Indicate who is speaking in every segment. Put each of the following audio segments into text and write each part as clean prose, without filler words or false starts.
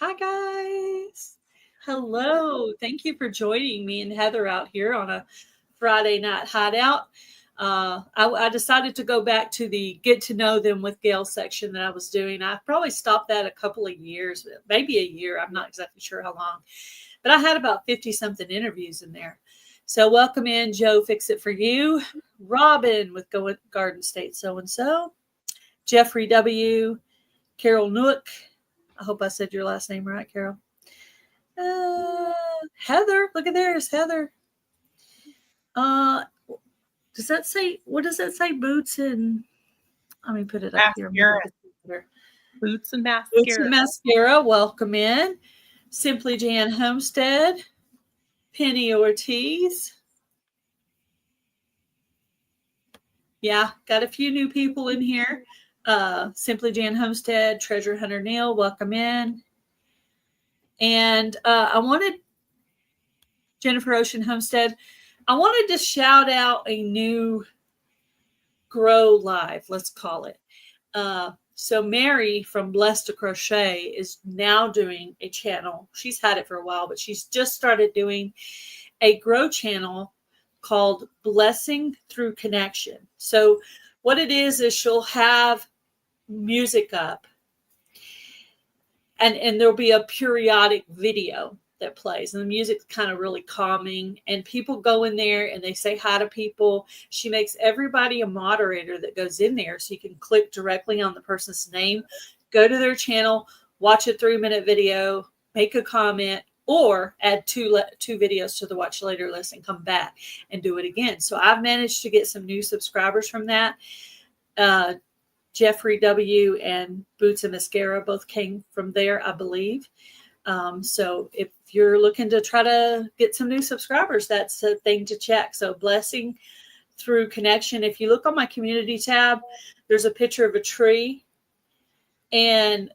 Speaker 1: Hi, guys. Hello. Thank you for joining me and Heather out here on a Friday night hideout. I decided to go back to the Get to Know Them with Gail section that I was doing. I probably stopped that a couple of years, maybe a year. I'm not exactly sure how long, but I had about 50 something interviews in there. So welcome in Joe, Fix It For You, Robin with Garden State So-and-so, Jeffrey W., Carol Nook. I hope I said your last name right, Carol. Heather, look at there's Heather. Does that say, what does that say? Boots and, let me put it up here.
Speaker 2: Boots and Mascara.
Speaker 1: Boots and Mascara, welcome in. Simply Jan Homestead, Penny Ortiz. Yeah, got a few new people in here. Simply Jan Homestead, Treasure Hunter Neil, welcome in. And I wanted, Jennifer Ocean Homestead, I wanted to shout out a new Grow Live, let's call it. So Mary from Blessed to Crochet is now doing a channel. She's had it for a while, but she's just started doing a grow channel called Blessing Through Connection. So what it is she'll have music up and there'll be a periodic video that plays, and the music's kind of really calming, and people go in there and they say hi to people. She makes everybody a moderator that goes in there, so you can click directly on the person's name, go to their channel, watch a 3-minute video, make a comment, or add two videos to the watch later list and come back and do it again. So I've managed to get some new subscribers from that. Jeffrey W. and Boots and Mascara both came from there, I believe. So if you're looking to try to get some new subscribers, that's a thing to check. So Blessing Through Connection. If you look on my community tab, there's a picture of a tree. And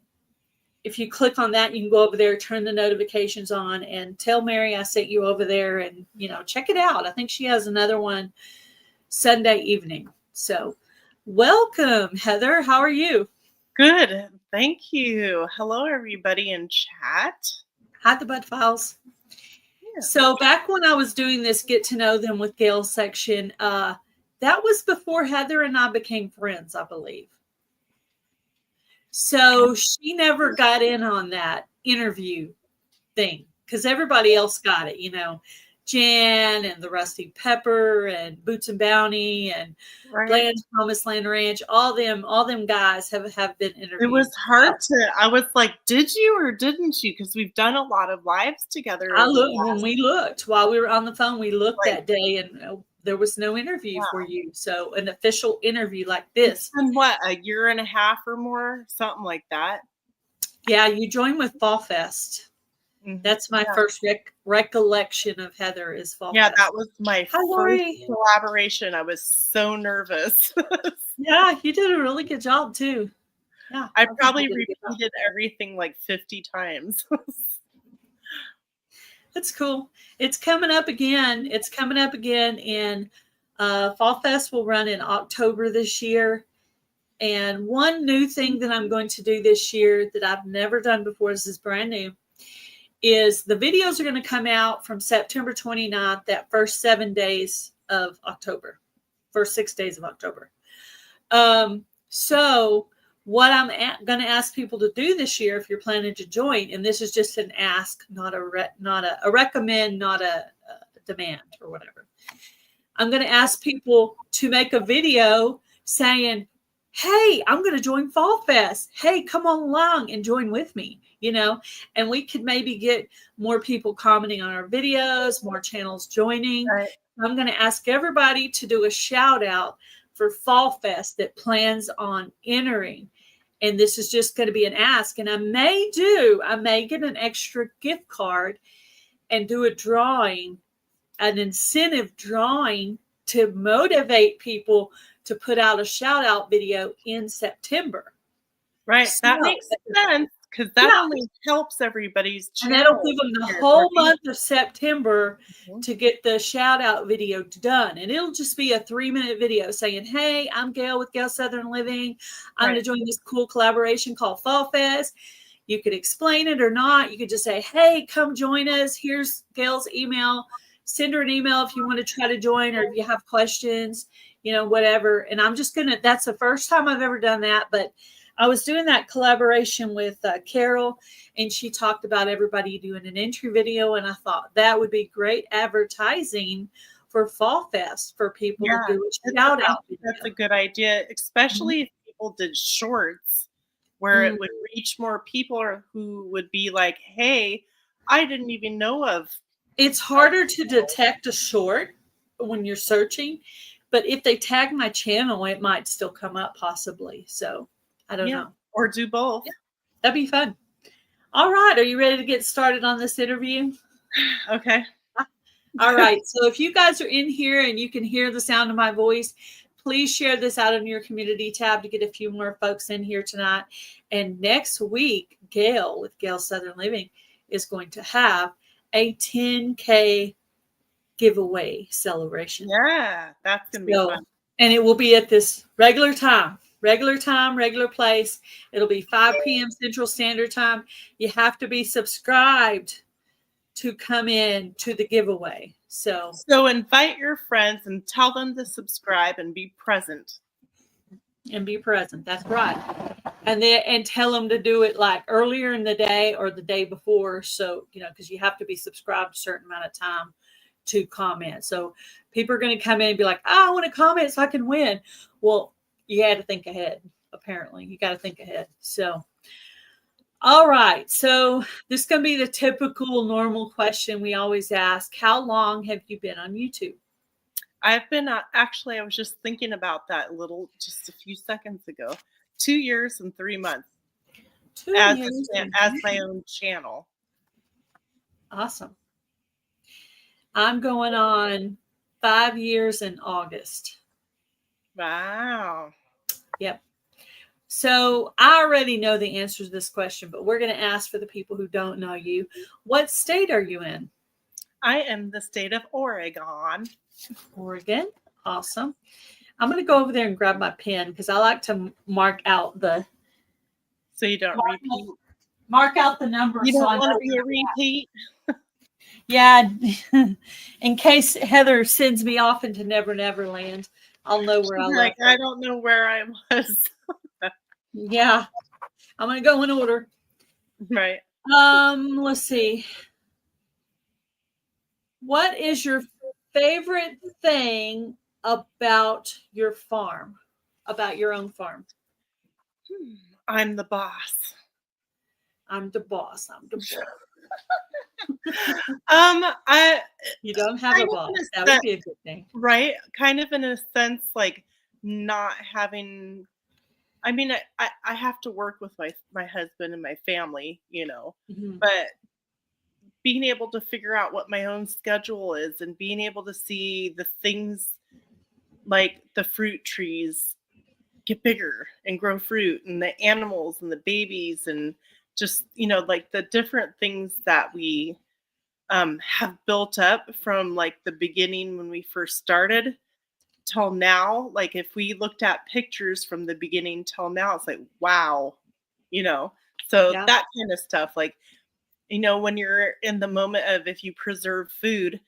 Speaker 1: if you click on that, you can go over there, turn the notifications on, and tell Mary I sent you over there and, check it out. I think she has another one Sunday evening. So welcome, Heather. How are you?
Speaker 2: Good. Thank you. Hello, everybody in chat.
Speaker 1: Hi, the Bud Files. Yeah. So back when I was doing this Get to Know Them with Gail section, that was before Heather and I became friends, I believe. So she never got in on that interview thing because everybody else got it, Jan and the Rusty Pepper and Boots and Bounty and Bland's Promised Land Ranch, all them guys have been interviewed.
Speaker 2: It was hard I was like, did you or didn't you? Because we've done a lot of lives together.
Speaker 1: When we looked while we were on the phone, we looked that day and there was no interview for you. So an official interview like this.
Speaker 2: And what, a year and a half or more? Something like that.
Speaker 1: Yeah, you joined with Fall Fest. That's my first recollection of Heather is Fall Fest.
Speaker 2: Yeah, that was my first collaboration. I was so nervous.
Speaker 1: Yeah, you did a really good job too. Yeah,
Speaker 2: I probably repeated everything like 50 times.
Speaker 1: That's cool. It's coming up again. And Fall Fest will run in October this year. And one new thing that I'm going to do this year that I've never done before, this is brand new, is the videos are going to come out from September 29th, that first 7 days of October, first 6 days of October. So what I'm going to ask people to do this year, if you're planning to join, and this is just an ask, not a recommend, not a demand or whatever. I'm going to ask people to make a video saying, hey, I'm going to join Fall Fest. Hey, come on along and join with me, and we could maybe get more people commenting on our videos, more channels joining. Right. I'm going to ask everybody to do a shout out for Fall Fest that plans on entering. And this is just going to be an ask. And I may get an extra gift card and do a drawing, an incentive drawing to motivate people to put out a shout out video in September.
Speaker 2: Right. So, that makes sense because that only helps everybody's channel.
Speaker 1: And that'll give them the whole month of September to get the shout out video done. And it'll just be a 3-minute video saying, hey, I'm Gail with Gail Southern Living. I'm going to join this cool collaboration called Fall Fest. You could explain it or not. You could just say, hey, come join us. Here's Gail's email. Send her an email if you want to try to join, or if you have questions, whatever. And I'm just that's the first time I've ever done that. But I was doing that collaboration with Carol, and she talked about everybody doing an entry video. And I thought that would be great advertising for Fall Fest for people to do a shout out.
Speaker 2: That's a good idea, especially if people did shorts where it would reach more people who would be like, hey, I didn't even know of.
Speaker 1: It's harder to detect a short when you're searching, but if they tag my channel, it might still come up possibly. So I don't know.
Speaker 2: Or do both.
Speaker 1: Yeah, that'd be fun. All right. Are you ready to get started on this interview?
Speaker 2: Okay.
Speaker 1: All right. So if you guys are in here and you can hear the sound of my voice, please share this out in your community tab to get a few more folks in here tonight. And next week, Gail with Gail Southern Living is going to have a 10K giveaway celebration.
Speaker 2: Yeah, that's going to be fun.
Speaker 1: And it will be at this regular time, regular place. It'll be 5 p.m. Central Standard Time. You have to be subscribed to come in to the giveaway. So
Speaker 2: invite your friends and tell them to subscribe and be present.
Speaker 1: That's right. And tell them to do it like earlier in the day or the day before. So, because you have to be subscribed a certain amount of time to comment. So people are going to come in and be like, I want to comment so I can win. Well, you had to think ahead. Apparently you got to think ahead. So, all right. So this is going to be the typical normal question we always ask. How long have you been on YouTube?
Speaker 2: I've been, actually, I was just thinking about that just a few seconds ago. 2 years and 3 months as my own channel.
Speaker 1: Awesome. I'm going on 5 years in August.
Speaker 2: Wow.
Speaker 1: Yep. So I already know the answer to this question, but we're going to ask for the people who don't know you. What state are you in?
Speaker 2: I am the state of Oregon.
Speaker 1: Oregon. Awesome. I'm going to go over there and grab my pen because I like to mark out
Speaker 2: so you don't repeat.
Speaker 1: Mark out the numbers.
Speaker 2: You don't want to be a repeat.
Speaker 1: Yeah. In case Heather sends me off into Never Never Land, I'll know where I left.
Speaker 2: I don't know where I was.
Speaker 1: Yeah. I'm going to go in order.
Speaker 2: Right.
Speaker 1: Let's see. What is your favorite thing about your farm, about your own farm?
Speaker 2: I'm the boss.
Speaker 1: I'm the boss.
Speaker 2: You
Speaker 1: don't have a boss. That would be a good thing. Right?
Speaker 2: Kind of in a sense, like not having, I mean, I have to work with my husband and my family, but being able to figure out what my own schedule is and being able to see the things like the fruit trees get bigger and grow fruit and the animals and the babies and just, like the different things that we have built up from like the beginning when we first started till now. Like if we looked at pictures from the beginning till now, it's like, wow, so that kind of stuff. Like, when you're in the moment of, if you preserve food,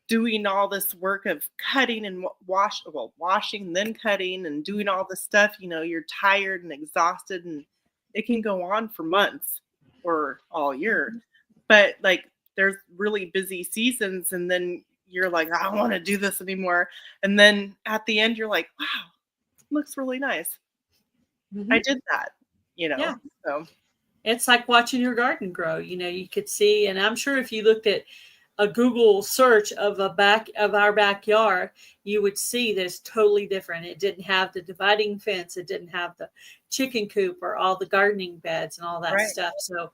Speaker 2: doing all this work of cutting and washing, then cutting and doing all this stuff, you're tired and exhausted and it can go on for months or all year. But like there's really busy seasons and then you're like, I don't want to do this anymore. And then at the end, you're like, wow, it looks really nice. I did that,
Speaker 1: Yeah.
Speaker 2: So
Speaker 1: it's like watching your garden grow. You could see, and I'm sure if you looked at a Google search of our backyard, you would see that it's totally different. It didn't have the dividing fence. It didn't have the chicken coop or all the gardening beds and all that stuff. So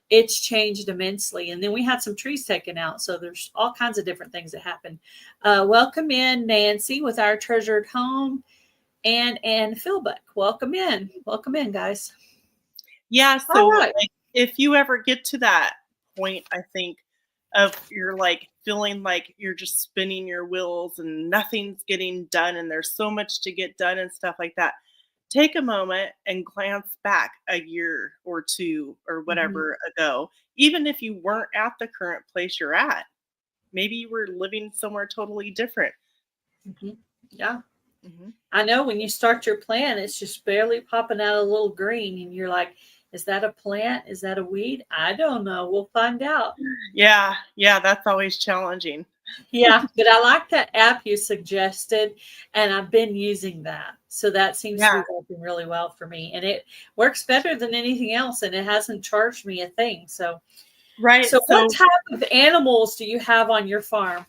Speaker 1: it's changed immensely. And then we had some trees taken out. So there's all kinds of different things that happen. Welcome in Nancy with Our Treasured Home and Philbuck. Welcome in, guys.
Speaker 2: Yeah. So like, if you ever get to that point, I think, of you're like feeling like you're just spinning your wheels and nothing's getting done and there's so much to get done and stuff like that, take a moment and glance back a year or two or
Speaker 1: Mhm.
Speaker 2: whatever ago, even if you weren't at the current place you're at. Maybe you were living somewhere totally different.
Speaker 1: Mhm. Yeah.
Speaker 2: Mhm.
Speaker 1: I know when you start your plant, it's just barely popping out a little green, and you're like, is that a plant? Is that a weed? I don't know. We'll find out.
Speaker 2: Yeah, yeah, that's always challenging.
Speaker 1: Yeah, but I like that app you suggested, and I've been using that. So that seems to
Speaker 2: Yeah,
Speaker 1: be working really well for me, and it works better than anything else, and it hasn't charged me a thing. So,
Speaker 2: right.
Speaker 1: so what
Speaker 2: So,
Speaker 1: type of animals do you have on your farm?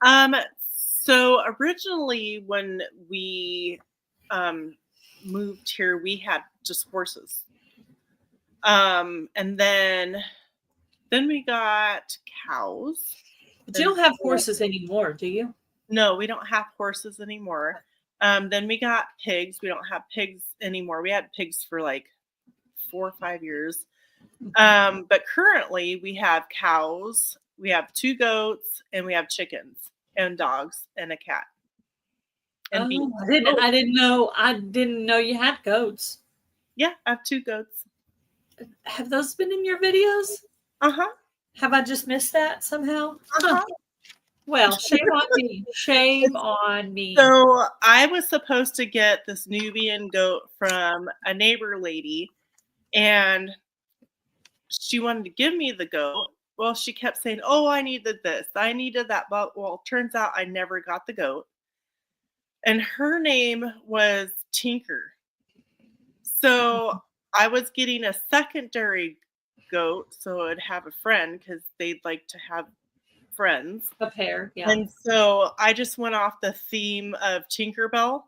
Speaker 2: um, so originally when we um moved here, we had just horses. And then we got cows.
Speaker 1: But you
Speaker 2: And
Speaker 1: don't have
Speaker 2: so,
Speaker 1: horses anymore, do you?
Speaker 2: no, we don't have horses anymore. Then we got pigs. We don't have pigs anymore. We had pigs for like 4 or 5 years. But currently we have cows, we have 2 goats, and we have chickens and dogs and a cat and bees.
Speaker 1: Oh, I didn't.
Speaker 2: Oh,
Speaker 1: I didn't know. I didn't know you had goats.
Speaker 2: yeah, I have 2 goats.
Speaker 1: Have those been in your videos?
Speaker 2: Uh-huh.
Speaker 1: Have I just missed that somehow? Huh.
Speaker 2: Uh-huh.
Speaker 1: Well, shame on me. Shame on me.
Speaker 2: So I was supposed to get this Nubian goat from a neighbor lady, and she wanted to give me the goat. Well, she kept saying, "Oh, I needed this, I needed that." But well, turns out I never got the goat. And her name was Tinker. So I was getting a secondary goat so I'd have a friend because they'd like to have friends.
Speaker 1: A pair, yeah.
Speaker 2: And so I just went off the theme of Tinkerbell.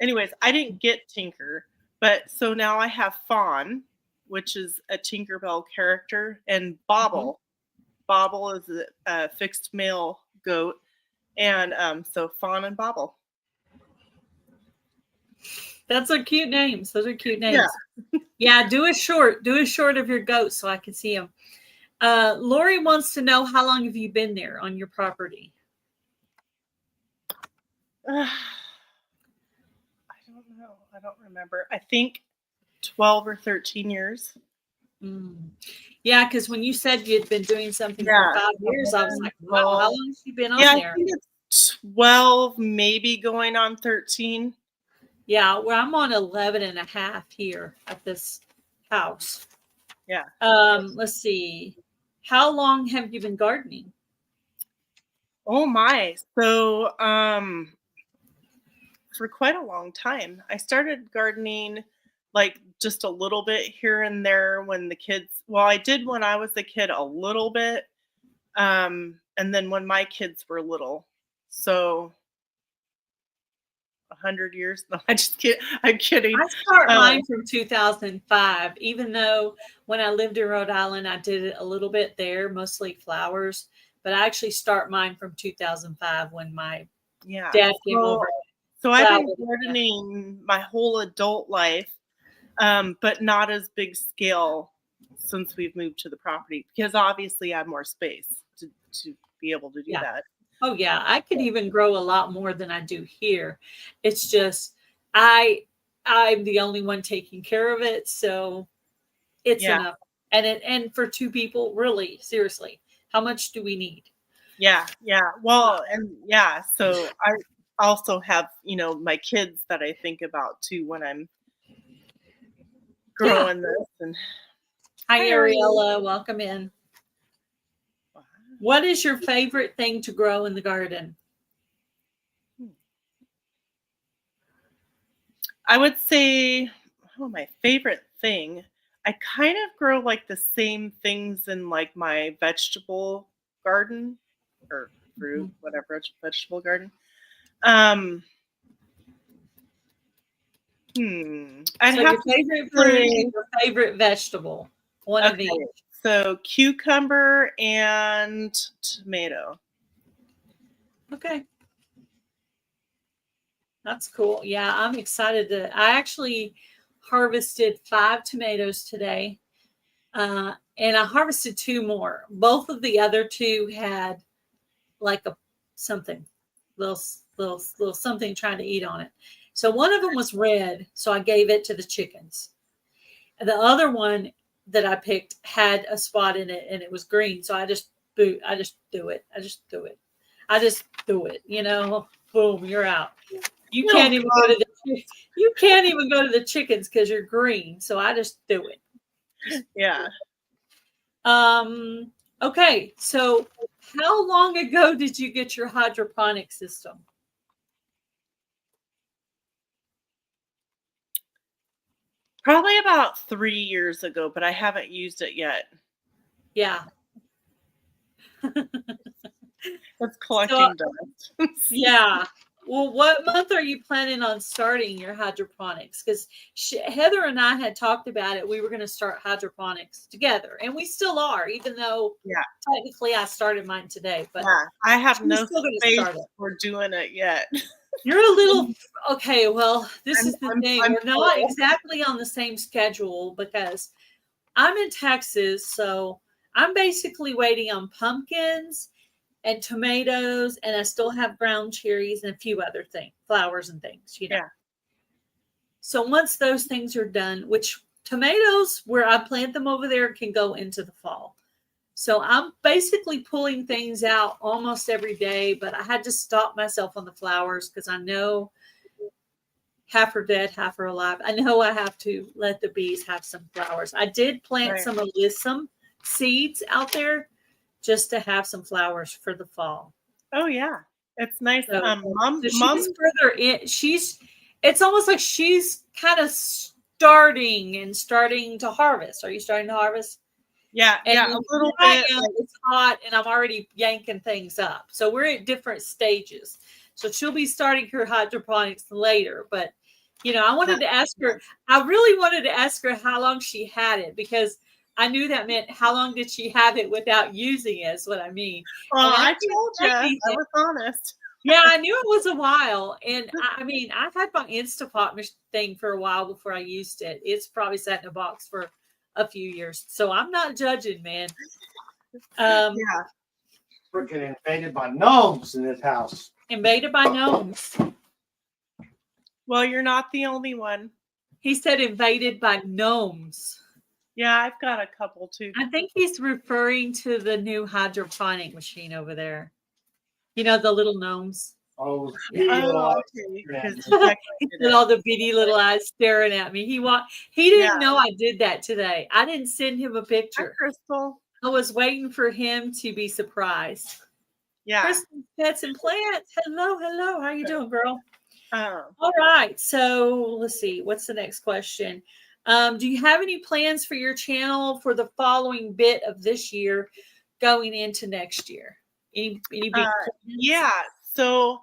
Speaker 2: Anyways, I didn't get Tinker, but so now I have Fawn, which is a Tinkerbell character, and
Speaker 1: Mhm.
Speaker 2: Bobble. Bobble is a fixed male goat, and so Fawn and Bobble.
Speaker 1: That's a cute names. Those are cute
Speaker 2: Yeah.
Speaker 1: names. Yeah, do a short. Do a short of your goats so I can see them. Lori wants to know how long have you been there on your property?
Speaker 2: I don't know. I don't remember. I think 12 or 13 years.
Speaker 1: Mm. Yeah, because when you said you'd been doing something for
Speaker 2: Yeah.
Speaker 1: 5 years, I was
Speaker 2: 11,
Speaker 1: like, wow, how
Speaker 2: 12.
Speaker 1: long has she been
Speaker 2: Yeah,
Speaker 1: on
Speaker 2: I
Speaker 1: there?
Speaker 2: think it's 12, maybe going on 13.
Speaker 1: Yeah, well, I'm on 11 and a half here at this house.
Speaker 2: Yeah.
Speaker 1: Let's see. How long have you been gardening?
Speaker 2: Oh my. So, for quite a long time. I started gardening like just a little bit here and there when the kids, well, I did when I was a kid a little bit. And then when my kids were little. So 100 years. No, I just kid. I'm kidding.
Speaker 1: I start
Speaker 2: Uh,
Speaker 1: mine from 2005, even though when I lived in Rhode Island, I did it a little bit there, mostly flowers. But I actually start mine from 2005 when my
Speaker 2: yeah.
Speaker 1: dad came
Speaker 2: So
Speaker 1: over.
Speaker 2: so I've been
Speaker 1: Flowers.
Speaker 2: gardening my whole adult life, but not as big scale since we've moved to the property because obviously I have more space to be able to do
Speaker 1: Yeah.
Speaker 2: that.
Speaker 1: Oh yeah, I could even grow a lot more than I do here. It's just I I'm the only one taking care of it, so it's
Speaker 2: Yeah,
Speaker 1: enough. And for two people, really, seriously, how much do we need?
Speaker 2: yeah, yeah. Well, and yeah, so I also have, my kids that I think about too when I'm
Speaker 1: Yeah.
Speaker 2: growing this. And
Speaker 1: Hi,
Speaker 2: hi, Ariel.
Speaker 1: Ariella. Welcome in. What is your favorite thing to grow in the garden?
Speaker 2: I would say, oh, my favorite thing. I kind of grow like the same things in like my vegetable garden or fruit,
Speaker 1: Mhm.
Speaker 2: whatever vegetable garden. Um, I'd
Speaker 1: So
Speaker 2: have
Speaker 1: your
Speaker 2: to
Speaker 1: favorite fruit
Speaker 2: say,
Speaker 1: and your favorite vegetable, one of each.
Speaker 2: okay, so cucumber and tomato.
Speaker 1: Okay, that's cool. Yeah, I'm excited to. I actually harvested 5 tomatoes today, and I harvested 2 more. Both of the other two had like a something, little something trying to eat on it. So one of them was red, so I gave it to the chickens. And the other one that I picked had a spot in it, and it was green. So I just do it. Boom, you're out. You can't even go to the chickens because you're green. So I just do it.
Speaker 2: Yeah.
Speaker 1: Okay. So how long ago did you get your hydroponic system?
Speaker 2: Probably about 3 years ago, but I haven't used it yet.
Speaker 1: Yeah.
Speaker 2: It's collecting dust.
Speaker 1: Yeah. Well, what month are you planning on starting your hydroponics? Because Heather and I had talked about it. We were going to start hydroponics together, and we still are, even though technically I started mine today. But
Speaker 2: I have no space for doing it yet.
Speaker 1: You're a little okay. Well, this is the thing. We're not exactly on the same schedule because I'm in Texas, so I'm basically waiting on pumpkins and tomatoes, and I still have ground cherries and a few other things, flowers and things,
Speaker 2: Yeah.
Speaker 1: So once those things are done, which tomatoes, where I plant them over there, can go into the fall. So I'm basically pulling things out almost every day, but I had to stop myself on the flowers because I know half are dead, half are alive. I know I have to let the bees have some flowers. I did plant some alyssum seeds out there just to have some flowers for the fall.
Speaker 2: Oh yeah, it's nice.
Speaker 1: So, Mom, she's further in. It's almost like she's kind of starting to harvest. Are you starting to harvest?
Speaker 2: Yeah, a little bit.
Speaker 1: It's hot, and I'm already yanking things up. So we're at different stages. So she'll be starting her hydroponics later. But I wanted to ask her. I really wanted to ask her how long she had it because I knew that meant how long did she have it without using it, is what I mean.
Speaker 2: Well, I told you. I was honest.
Speaker 1: Yeah, I knew it was a while. And I mean, I've had my Instapot thing for a while before I used it. It's probably sat in a box for a few years. So I'm not judging, man.
Speaker 3: Freaking invaded by gnomes in this house.
Speaker 1: Invaded by gnomes.
Speaker 2: Well, you're not the only one.
Speaker 1: He said invaded by gnomes.
Speaker 2: Yeah, I've got a couple too.
Speaker 1: I think he's referring to the new hydroponic machine over there. The little gnomes.
Speaker 3: Oh,
Speaker 1: okay.
Speaker 2: With
Speaker 1: all the beady little eyes staring at me. He didn't know I did that today. I didn't send him a picture.
Speaker 2: Hi, Crystal.
Speaker 1: I was waiting for him to be surprised.
Speaker 2: Yeah.
Speaker 1: Crystal, pets and plants. Hello. How are you doing, girl?
Speaker 2: Oh.
Speaker 1: All right. So let's see. What's the next question? Do you have any plans for your channel for the following bit of this year going into next year? Any big plans?
Speaker 2: Yeah. So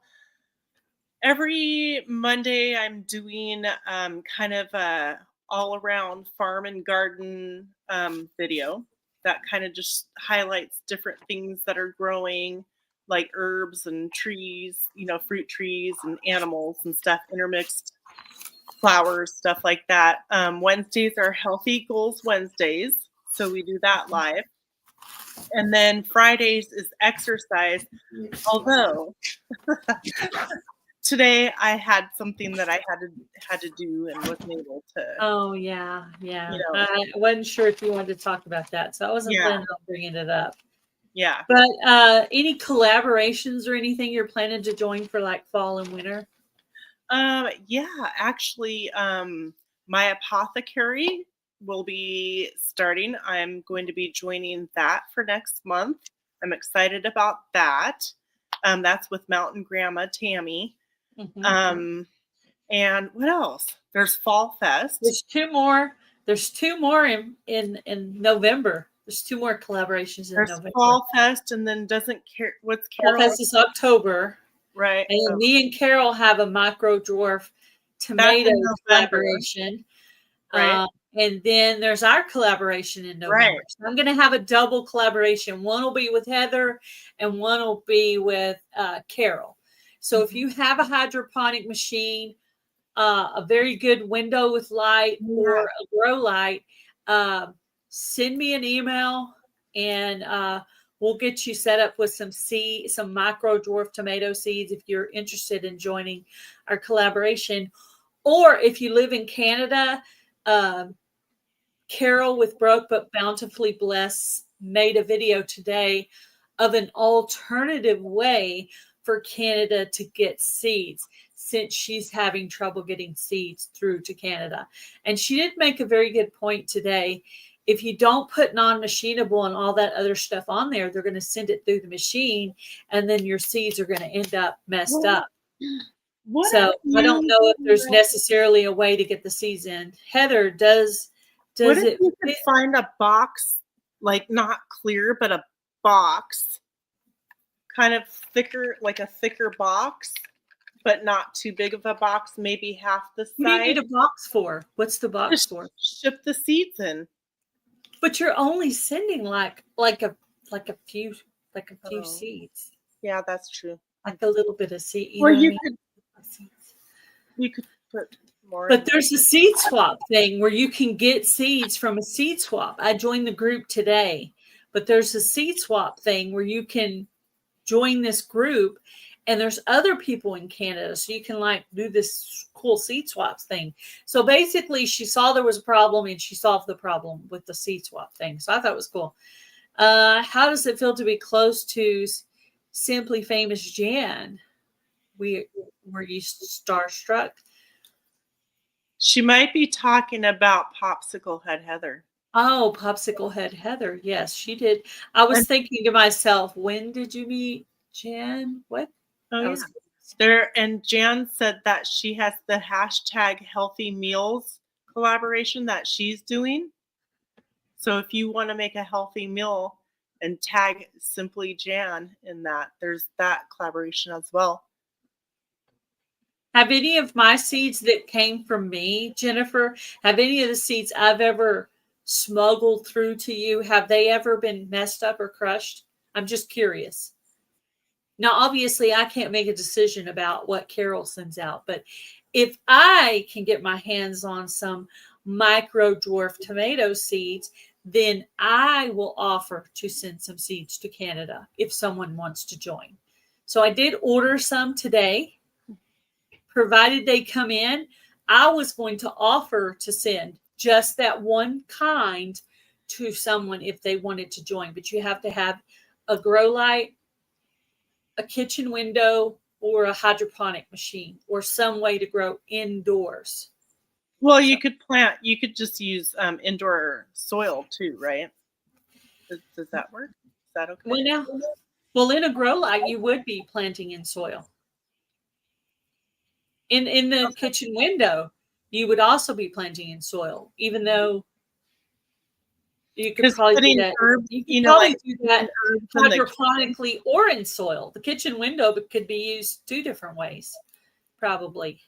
Speaker 2: every Monday I'm doing kind of a all around farm and garden video that kind of just highlights different things that are growing, like herbs and trees, fruit trees and animals and stuff, intermixed flowers, stuff like that. Wednesdays are Healthy Goals Wednesdays, so we do that live. And then Fridays is exercise, although today I had something that I had to do and wasn't able to.
Speaker 1: Oh yeah. I wasn't sure if you wanted to talk about that, so I wasn't planning on bringing it up.
Speaker 2: Yeah.
Speaker 1: But any collaborations or anything you're planning to join for like fall and winter?
Speaker 2: Yeah, actually, my apothecary will be starting. I'm going to be joining that for next month. I'm excited about that. That's with Mountain Grandma Tammy. Mm-hmm. And what else? There's Fall Fest.
Speaker 1: There's two more in November. There's two more collaborations in November.
Speaker 2: There's Fall Fest, and then what's Carol?
Speaker 1: Fall Fest is October.
Speaker 2: Right.
Speaker 1: And me and Carol have a micro dwarf tomato collaboration.
Speaker 2: Right.
Speaker 1: And then there's our collaboration in November.
Speaker 2: Right.
Speaker 1: So I'm going to have a double collaboration. One will be with Heather and one will be with Carol. So if you have a hydroponic machine, a very good window with light or a grow light, send me an email and We'll get you set up with some micro dwarf tomato seeds if you're interested in joining our collaboration. Or if you live in Canada, Carol with Broke But Bountifully Blessed made a video today of an alternative way for Canada to get seeds, since she's having trouble getting seeds through to Canada. And she did make a very good point today. If you don't put non-machinable and all that other stuff on there, they're going to send it through the machine, and then your seeds are going to end up messed up. So I don't know if there's necessarily a way to get the seeds in. Heather, does
Speaker 2: what if
Speaker 1: it
Speaker 2: you could find a box, like not clear, but a box, kind of thicker, like a thicker box, but not too big of a box, maybe half the size?
Speaker 1: What do you need a box for? What's the box for?
Speaker 2: Ship the seeds in.
Speaker 1: But you're only sending like a few seeds.
Speaker 2: Yeah, that's true.
Speaker 1: Like a little bit of seed.
Speaker 2: Or you could put more.
Speaker 1: But there's a seed swap thing where you can get seeds from a seed swap. I joined the group today, but there's a seed swap thing where you can join this group, and there's other people in Canada, so you can like do this cool seed swaps thing. So basically, she saw there was a problem, and she solved the problem with the seed swap thing. So I thought it was cool. How does it feel to be close to Simply Famous Jan? Were you starstruck?
Speaker 2: She might be talking about Popsicle Head Heather.
Speaker 1: Oh, Popsicle Head Heather. Yes, she did. I was thinking to myself, when did you meet Jan? What?
Speaker 2: Oh, yeah. There, and Jan said that she has the hashtag Healthy Meals collaboration that she's doing. So if you want to make a healthy meal and tag Simply Jan in that, there's that collaboration as well.
Speaker 1: Have any of my seeds that came from me, Jennifer, have any of the seeds I've ever smuggled through to you, have they ever been messed up or crushed? I'm just curious. Now, obviously, I can't make a decision about what Carol sends out, but if I can get my hands on some micro dwarf tomato seeds, then I will offer to send some seeds to Canada if someone wants to join. So I did order some today. Provided they come in, I was going to offer to send just that one kind to someone if they wanted to join. But you have to have a grow light, a kitchen window, or a hydroponic machine, or some way to grow indoors.
Speaker 2: Well, you could just use indoor soil too, right? Does that work? Is that okay?
Speaker 1: Well, in a grow light, you would be planting in soil. In the kitchen window, you would also be planting in soil, even though you could probably do that. Do that hydroponically or in soil. The kitchen window could be used 2 different ways, probably.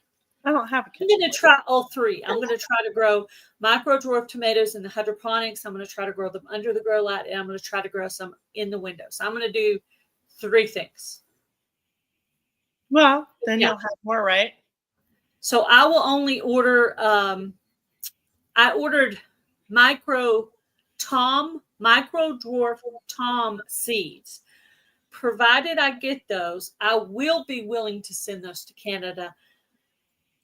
Speaker 2: I don't have a kitchen.
Speaker 1: I'm going to try all 3. I'm going to try to grow micro dwarf tomatoes in the hydroponics. I'm going to try to grow them under the grow light, and I'm going to try to grow some in the window. So I'm going to do 3 things.
Speaker 2: Well, then you'll have more, right?
Speaker 1: So I will only order, I ordered micro dwarf Tom seeds. Provided I get those, I will be willing to send those to Canada,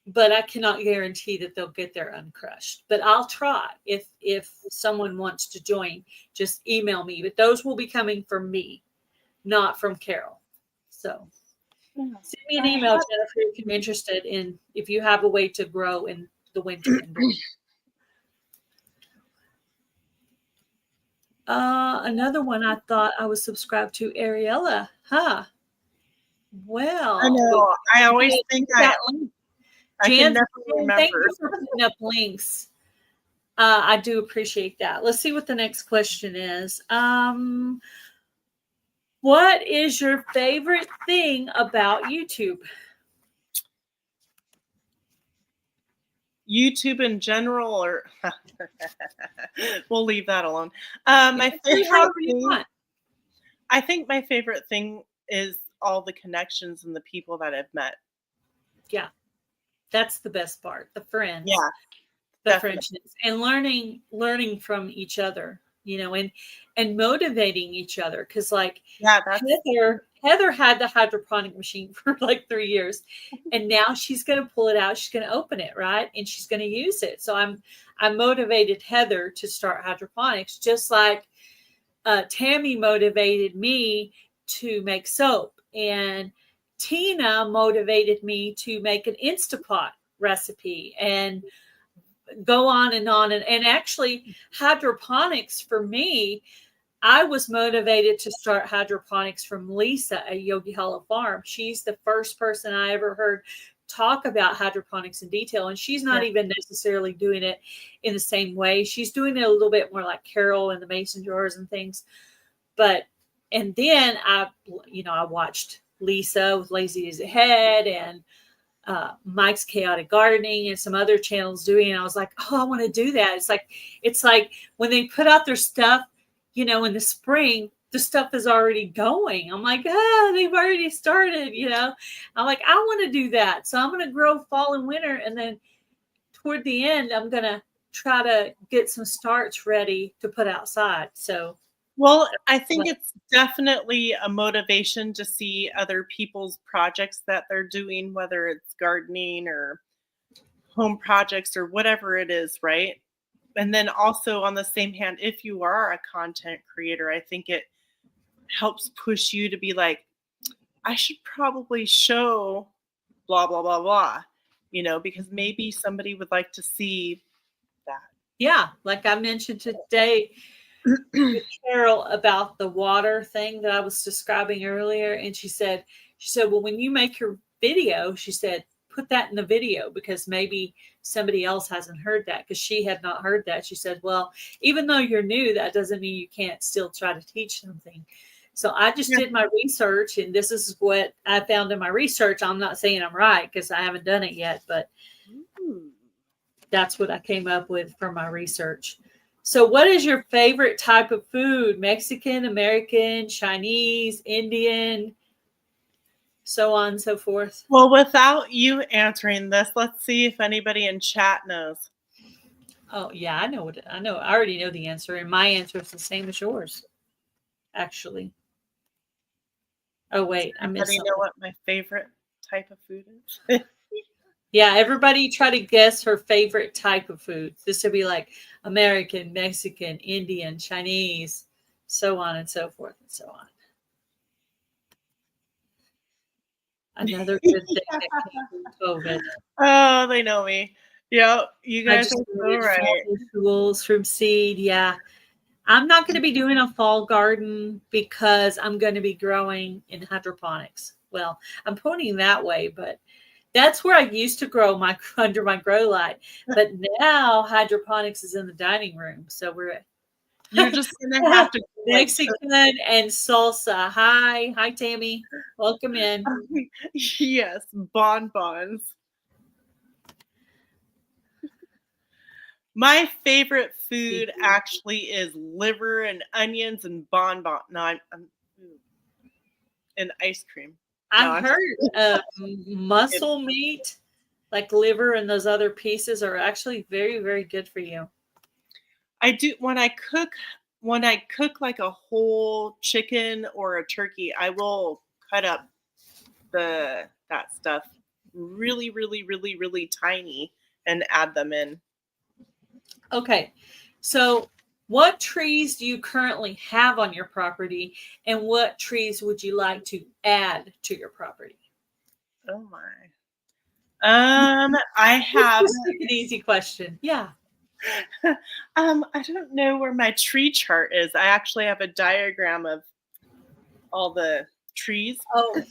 Speaker 1: but I cannot guarantee that they'll get there uncrushed. But I'll try. If someone wants to join, just email me. But those will be coming from me, not from Carol. So send me an email, Jennifer, if you're interested in, if you have a way to grow in the winter. Another one I thought I was subscribed to, Ariella. Huh. Well.
Speaker 2: I know. I always think I can never remember.
Speaker 1: Thank you for putting up links. I do appreciate that. Let's see what the next question is. What is your favorite thing about YouTube?
Speaker 2: YouTube in general, or we'll leave that alone. My favorite thing, I think my favorite thing is all the connections and the people that I've met.
Speaker 1: Yeah, that's the best part. The friends.
Speaker 2: Yeah,
Speaker 1: the friendships and learning from each other. and motivating each other. Because like
Speaker 2: Yeah, that's
Speaker 1: Heather had the hydroponic machine for like 3 years, and now she's going to pull it out. She's going to open it, right, and she's going to use it. So I motivated Heather to start hydroponics, just like Tammy motivated me to make soap, and Tina motivated me to make an Instapot recipe, and go on and on. And actually, hydroponics for me, I was motivated to start hydroponics from Lisa at Yogi Hollow Farm. She's the first person I ever heard talk about hydroponics in detail. And she's not even necessarily doing it in the same way. She's doing it a little bit more like Carol and the mason jars and things. And then I watched Lisa with Lazy as a Head and Mike's Chaotic Gardening and some other channels doing it. And I was like, oh, I want to do that. It's like when they put out their stuff, in the spring, the stuff is already going. I'm like, they've already started, I'm like, I want to do that. So I'm going to grow fall and winter. And then toward the end, I'm going to try to get some starts ready to put outside. So,
Speaker 2: well, I think it's definitely a motivation to see other people's projects that they're doing, whether it's gardening or home projects or whatever it is, right? And then also on the same hand, if you are a content creator, I think it helps push you to be like, I should probably show blah, blah, blah, blah, because maybe somebody would like to see that.
Speaker 1: Yeah. Like I mentioned today with Carol about the water thing that I was describing earlier. And she said, well, when you make your video, she said, put that in the video because maybe somebody else hasn't heard that, because she had not heard that. She said, well, even though you're new, that doesn't mean you can't still try to teach something. So I just did my research, and this is what I found in my research. I'm not saying I'm right because I haven't done it yet, but that's what I came up with from my research. So what is your favorite type of food? Mexican, American, Chinese, Indian, so on and so forth?
Speaker 2: Well, without you answering this, let's see if anybody in chat knows.
Speaker 1: Oh, yeah, I know. I already know the answer, and my answer is the same as yours, actually. Oh, wait, I missed something.
Speaker 2: Know what my favorite type of food is?
Speaker 1: Yeah, everybody try to guess her favorite type of food. This would be like American, Mexican, Indian, Chinese, so on and so forth and so on. Another good thing that came from COVID.
Speaker 2: Oh, they know me. Yeah, you guys are so right.
Speaker 1: Tools from seed. Yeah. I'm not going to be doing a fall garden because I'm going to be growing in hydroponics. Well, I'm pointing that way, but that's where I used to grow under my grow light. But now hydroponics is in the dining room. So
Speaker 2: you're just going to have to
Speaker 1: Mexican and salsa. Hi, Tammy. Welcome in.
Speaker 2: Yes, bonbons. My favorite food actually is liver and onions and bonbon. No, I'm and ice cream.
Speaker 1: I've heard muscle meat, like liver and those other pieces, are actually very, very good for you.
Speaker 2: I do when I cook like a whole chicken or a turkey, I will cut up that stuff really, really, really, really tiny and add them in.
Speaker 1: Okay, so what trees do you currently have on your property, and what trees would you like to add to your property?
Speaker 2: Oh my. I have
Speaker 1: an easy question. Yeah.
Speaker 2: I don't know where my tree chart is. I actually have a diagram of all the trees.
Speaker 1: Oh,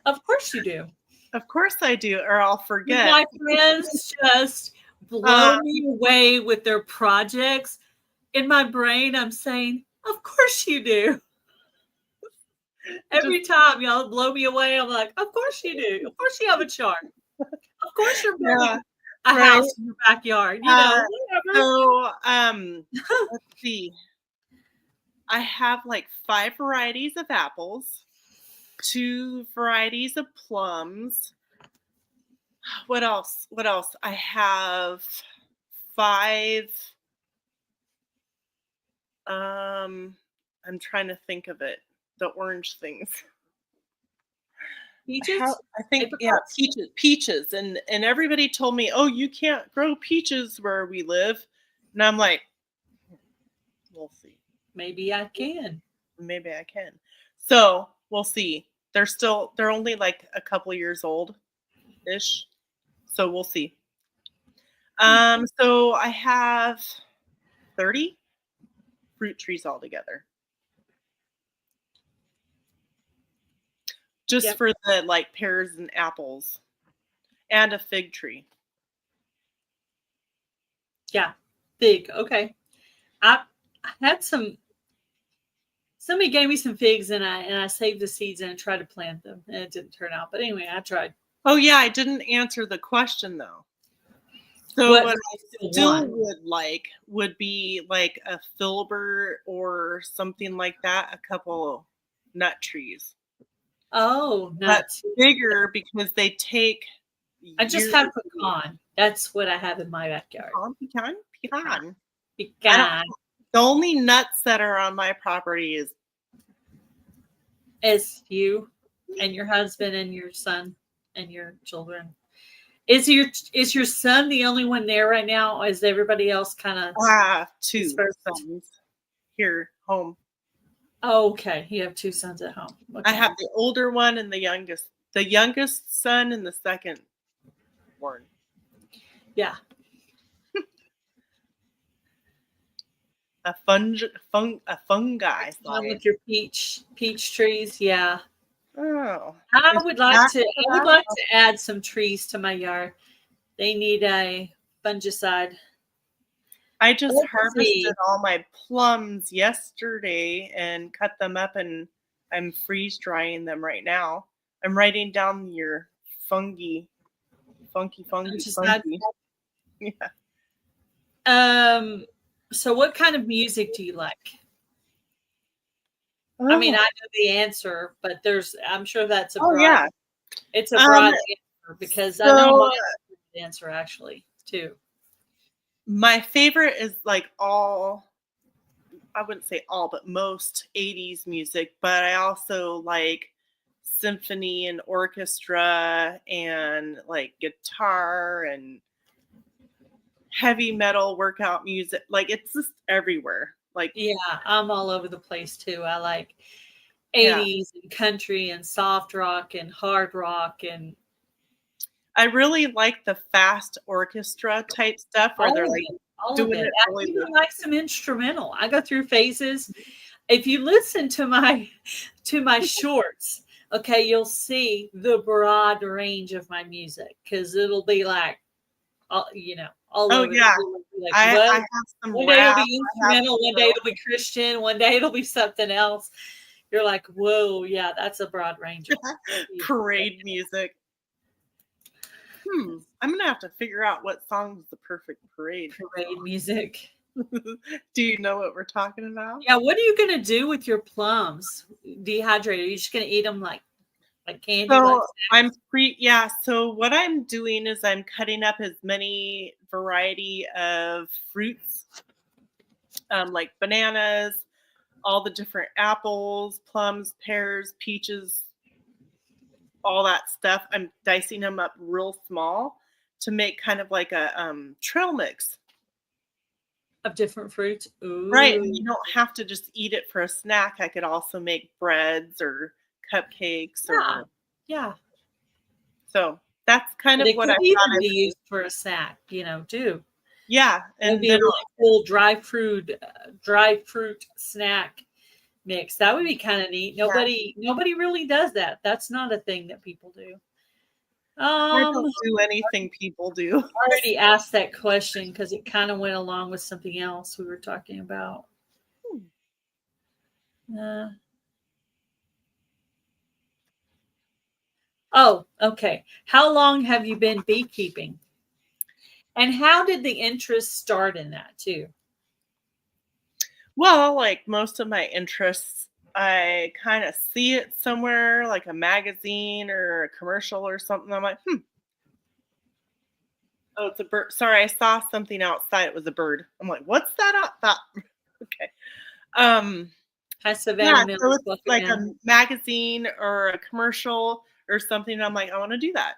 Speaker 1: of course you do.
Speaker 2: Of course I do, or I'll forget.
Speaker 1: My friends just blow me away with their projects. In my brain, I'm saying, of course you do. Every time y'all blow me away, I'm like, of course you do. Of course you have a chart. Of course you're building a house in your backyard. Whatever.
Speaker 2: So, let's see. I have like 5 varieties of apples, 2 varieties of plums. What else? I have 5 I'm trying to think of it. The orange things.
Speaker 1: Peaches?
Speaker 2: I think
Speaker 1: Apricots?
Speaker 2: peaches, and everybody told me, "Oh, you can't grow peaches where we live," and I'm like, "We'll see.
Speaker 1: Maybe I can.
Speaker 2: Maybe I can." So we'll see. They're only like a couple years old ish, so we'll see. So I have 30 fruit trees altogether, just
Speaker 1: Yep.
Speaker 2: for the like pears and apples, and a fig tree.
Speaker 1: Yeah. Fig. Okay. I had somebody gave me some figs and I saved the seeds and I tried to plant them and it didn't turn out. But anyway, I tried.
Speaker 2: Oh yeah, I didn't answer the question though. So
Speaker 1: What
Speaker 2: what
Speaker 1: do
Speaker 2: I
Speaker 1: you still
Speaker 2: still
Speaker 1: want?
Speaker 2: would like would be like a filbert or something like that, a couple nut trees.
Speaker 1: Oh,
Speaker 2: But
Speaker 1: nuts.
Speaker 2: bigger because they take
Speaker 1: I just
Speaker 2: years.
Speaker 1: have pecan. That's what I have in my backyard.
Speaker 2: Pecan. I don't.
Speaker 1: Pecan.
Speaker 2: The only nuts that are on my property is
Speaker 1: You and your husband and your son and your children. Is your son the only one there right now? Or is everybody else kind of
Speaker 2: two
Speaker 1: dispersed?
Speaker 2: sons here home.
Speaker 1: Oh, okay. You have 2 sons at home. Okay.
Speaker 2: I have the older one and the youngest. The youngest son and the second born.
Speaker 1: Yeah.
Speaker 2: A fungi.
Speaker 1: One with your peach trees. Yeah.
Speaker 2: Oh.
Speaker 1: I would like to add some trees to my yard. They need a fungicide.
Speaker 2: I just
Speaker 1: Let's
Speaker 2: harvested
Speaker 1: see.
Speaker 2: all my plums yesterday and cut them up, and I'm freeze drying them right now. I'm writing down your funky.
Speaker 1: Fungicide.
Speaker 2: Yeah.
Speaker 1: So what kind of music do you like? I mean, I know the answer, but I'm sure that's a broad. It's a broad answer because I know my answer actually too.
Speaker 2: My favorite is like I wouldn't say all, but most 80s music, but I also like symphony and orchestra and like guitar and heavy metal workout music. Like it's just everywhere. Like
Speaker 1: yeah, I'm all over the place too. I like 80s and country and soft rock and hard rock, and
Speaker 2: I really like the fast orchestra type stuff where they're like doing it.
Speaker 1: I even like some instrumental. I go through phases. If you listen to my shorts, okay, you'll see the broad range of my music because it'll be like, all over.
Speaker 2: Yeah.
Speaker 1: Like,
Speaker 2: I have some
Speaker 1: one
Speaker 2: rap.
Speaker 1: day it'll be instrumental, one day it'll be Christian, one day it'll be something else. You're like, whoa, yeah, that's a broad range of
Speaker 2: parade music. I'm gonna have to figure out what song is the perfect parade
Speaker 1: music.
Speaker 2: Do you know what we're talking about?
Speaker 1: Yeah, what are you gonna do with your plums? Dehydrated? Are you just gonna eat them like candy?
Speaker 2: So So what I'm doing is I'm cutting up as many variety of fruits, like bananas, all the different apples, plums, pears, peaches, all that stuff. I'm dicing them up real small to make kind of like a trail mix
Speaker 1: of different fruits. Ooh.
Speaker 2: Right. And you don't have to just eat it for a snack. I could also make breads or cupcakes or So that's kind of what I thought.
Speaker 1: Be used for a snack, too.
Speaker 2: Yeah,
Speaker 1: and be a really cool dry fruit snack mix. That would be kind of neat. Nobody really does that. That's not a thing that people do.
Speaker 2: I don't do anything people do.
Speaker 1: I already asked that question because it kind of went along with something else we were talking about. Oh, okay. How long have you been beekeeping? And how did the interest start in that too?
Speaker 2: Well, like most of my interests, I kind of see it somewhere, like a magazine or a commercial or something. I'm like, oh, it's a bird. Sorry, I saw something outside. It was a bird. I'm like, what's that? Okay.
Speaker 1: Hi, Savannah
Speaker 2: Yeah,
Speaker 1: Mills.
Speaker 2: so it's
Speaker 1: Welcome
Speaker 2: like
Speaker 1: in.
Speaker 2: a magazine or a commercial or something. And I'm like, I want to do that.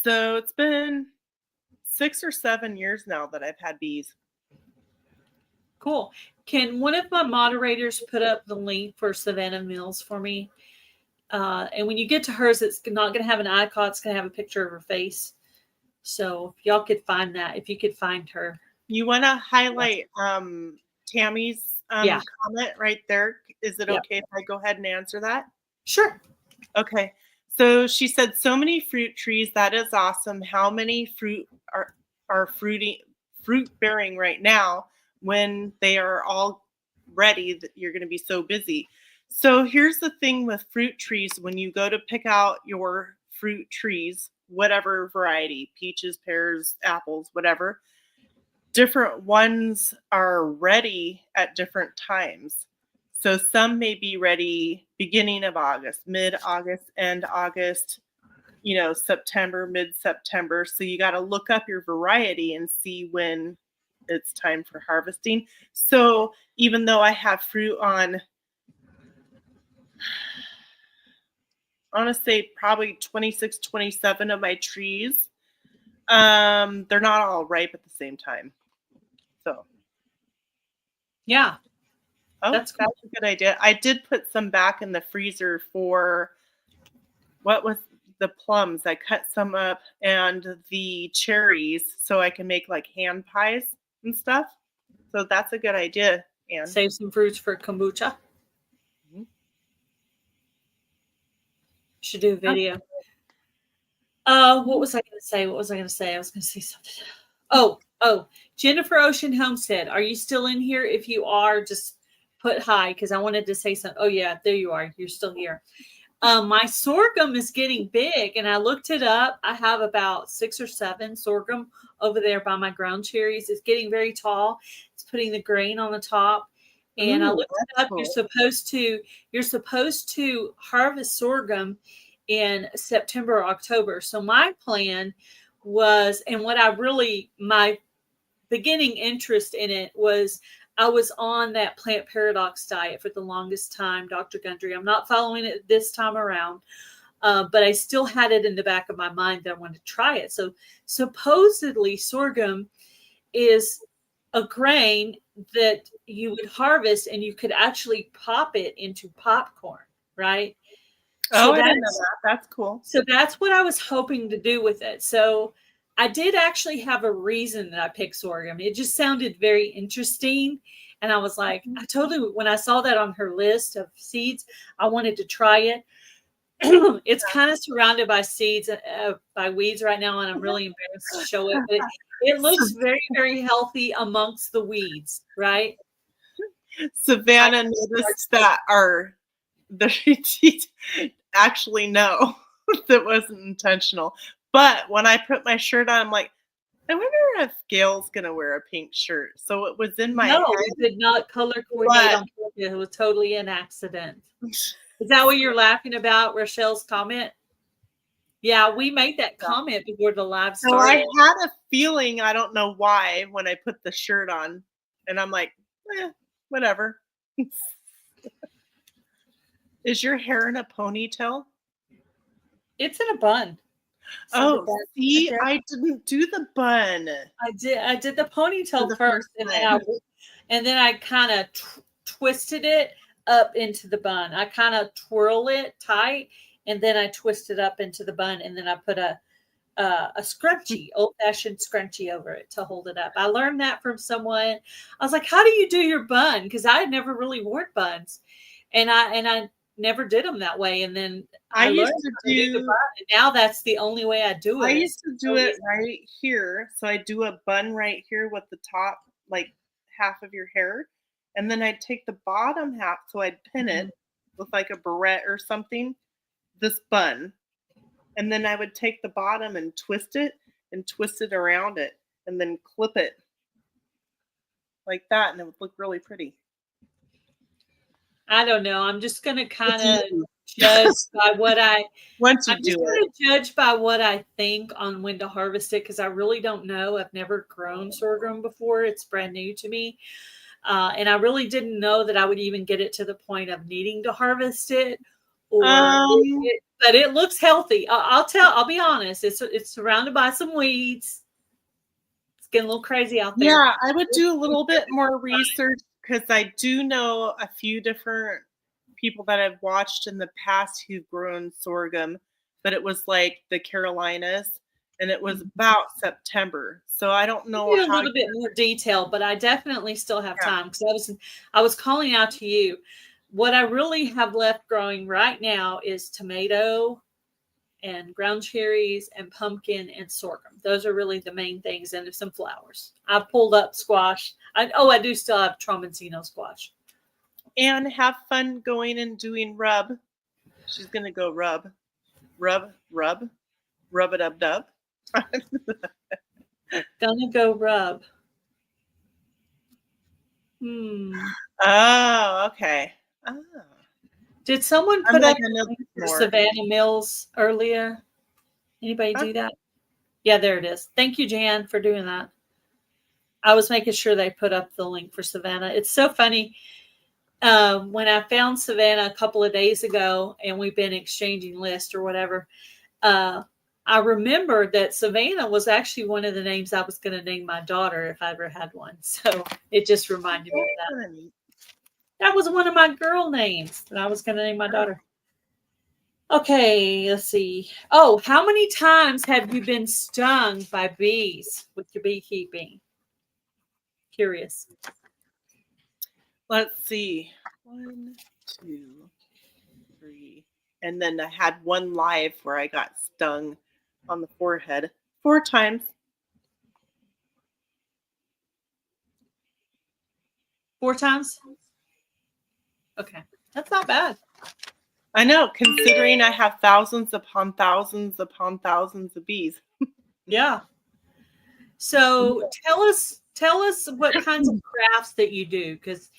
Speaker 2: So it's been 6 or 7 years now that I've had bees.
Speaker 1: Cool. Can one of my moderators put up the link for Savannah Mills for me? And when you get to hers, it's not going to have an icon. It's going to have a picture of her face. So if y'all could find that, if you could find her.
Speaker 2: You want to highlight Tammy's
Speaker 1: Yeah.
Speaker 2: comment right there? Is it
Speaker 1: Yep.
Speaker 2: okay if I go ahead and answer that?
Speaker 1: Sure.
Speaker 2: Okay. So she said, so many fruit trees. That is awesome. How many fruit are fruit bearing right now when they are all ready? That you're going to be so busy. So here's the thing with fruit trees. When you go to pick out your fruit trees, whatever variety, peaches, pears, apples, whatever, different ones are ready at different times. So some may be ready beginning of August, mid-August, end August, September, mid-September. So you got to look up your variety and see when it's time for harvesting. So even though I have fruit on, I want to say probably 26, 27 of my trees, they're not all ripe at the same time. So
Speaker 1: Yeah.
Speaker 2: that's a good idea. I did put some back in the freezer for what was the plums. I cut some up and the cherries so I can make like hand pies and stuff. So that's a good idea, Anne.
Speaker 1: Save some fruits for kombucha.
Speaker 2: Mm-hmm.
Speaker 1: Should do a video. What was I going to say? I was going to say something. Oh, Jennifer Ocean Homestead. Are you still in here? If you are, just put hi because I wanted to say something. Oh yeah, there you are. You're still here. My sorghum is getting big, and I looked it up. I have about 6 or 7 sorghum over there by my ground cherries. It's getting very tall. It's putting the grain on the top. And I looked it up. Cool. You're supposed to harvest sorghum in September or October. So my plan was, and my beginning interest in it was, I was on that plant paradox diet for the longest time, Dr. Gundry. I'm not following it this time around, but I still had it in the back of my mind that I wanted to try it. So supposedly sorghum is a grain that you would harvest and you could actually pop it into popcorn, right?
Speaker 2: Oh, I didn't know that. That's cool.
Speaker 1: So that's what I was hoping to do with it. So I did actually have a reason that I picked sorghum. It just sounded very interesting. And I was like, I told her when I saw that on her list of seeds, I wanted to try it. It's kind of surrounded by seeds, by weeds right now. And I'm really embarrassed to show it. But it looks very, very healthy amongst the weeds, right?
Speaker 2: Savannah noticed that actually no, that wasn't intentional. But when I put my shirt on, I'm like, I wonder if Gail's gonna wear a pink shirt. So it was in my head.
Speaker 1: It did not color coordinate on purpose. It was totally an accident. Is that what you're laughing about, Rochelle's comment? Yeah, we made that comment before the live started.
Speaker 2: So I had a feeling, I don't know why, when I put the shirt on, and I'm like, whatever. Is your hair in a ponytail?
Speaker 1: It's in a bun.
Speaker 2: So see, I didn't do the bun.
Speaker 1: I did the ponytail first, and then I kind of twisted it up into the bun. I kind of twirl it tight, and then I twist it up into the bun, and then I put a scrunchie, old-fashioned scrunchie over it to hold it up. I learned that from someone. I was like, "How do you do your bun?" Because I had never really worn buns, and I never did them that way. And then I used to do the bun, and now that's the only way I do it.
Speaker 2: I used to do it right here. So I do a bun right here with the top, like half of your hair. And then I'd take the bottom half. So I'd pin it with like a barrette or something, this bun. And then I would take the bottom and twist it around it and then clip it like that. And it would look really pretty.
Speaker 1: I don't know. I'm just going to kind of judge by what judge by what I think on when to harvest it, because I really don't know. I've never grown sorghum before. It's brand new to me. And I really didn't know that I would even get it to the point of needing to harvest it, but it looks healthy. I'll be honest. It's surrounded by some weeds. It's getting a little crazy out there.
Speaker 2: Yeah, I would do a little bit more research because I do know a few different people that I've watched in the past who've grown sorghum, but it was like the Carolinas, and it was about September. So I don't know
Speaker 1: a little bit more detail, but I definitely still have time because I was calling out to you. What I really have left growing right now is tomato and ground cherries and pumpkin and sorghum. Those are really the main things, and some flowers. I've pulled up squash. I do still have Trombensino squash.
Speaker 2: And have fun going and doing rub. She's gonna go rub it up dub.
Speaker 1: Gonna go rub.
Speaker 2: Oh, okay. Oh.
Speaker 1: Did someone put up Savannah Mills earlier? Anybody do that? Yeah, there it is. Thank you, Jan, for doing that. I was making sure they put up the link for Savannah. It's so funny. When I found Savannah a couple of days ago and we've been exchanging lists or whatever, I remembered that Savannah was actually one of the names I was going to name my daughter if I ever had one. So it just reminded me of that. That was one of my girl names that I was going to name my daughter. Okay, let's see. Oh, how many times have you been stung by bees with your beekeeping? Curious.
Speaker 2: Let's see. 1, 2, 3. And then I had one live where I got stung on the forehead 4 times.
Speaker 1: 4 times? Okay. That's not bad.
Speaker 2: I know, considering I have thousands upon thousands upon thousands of bees.
Speaker 1: Yeah. So tell us what kinds of crafts that you do, because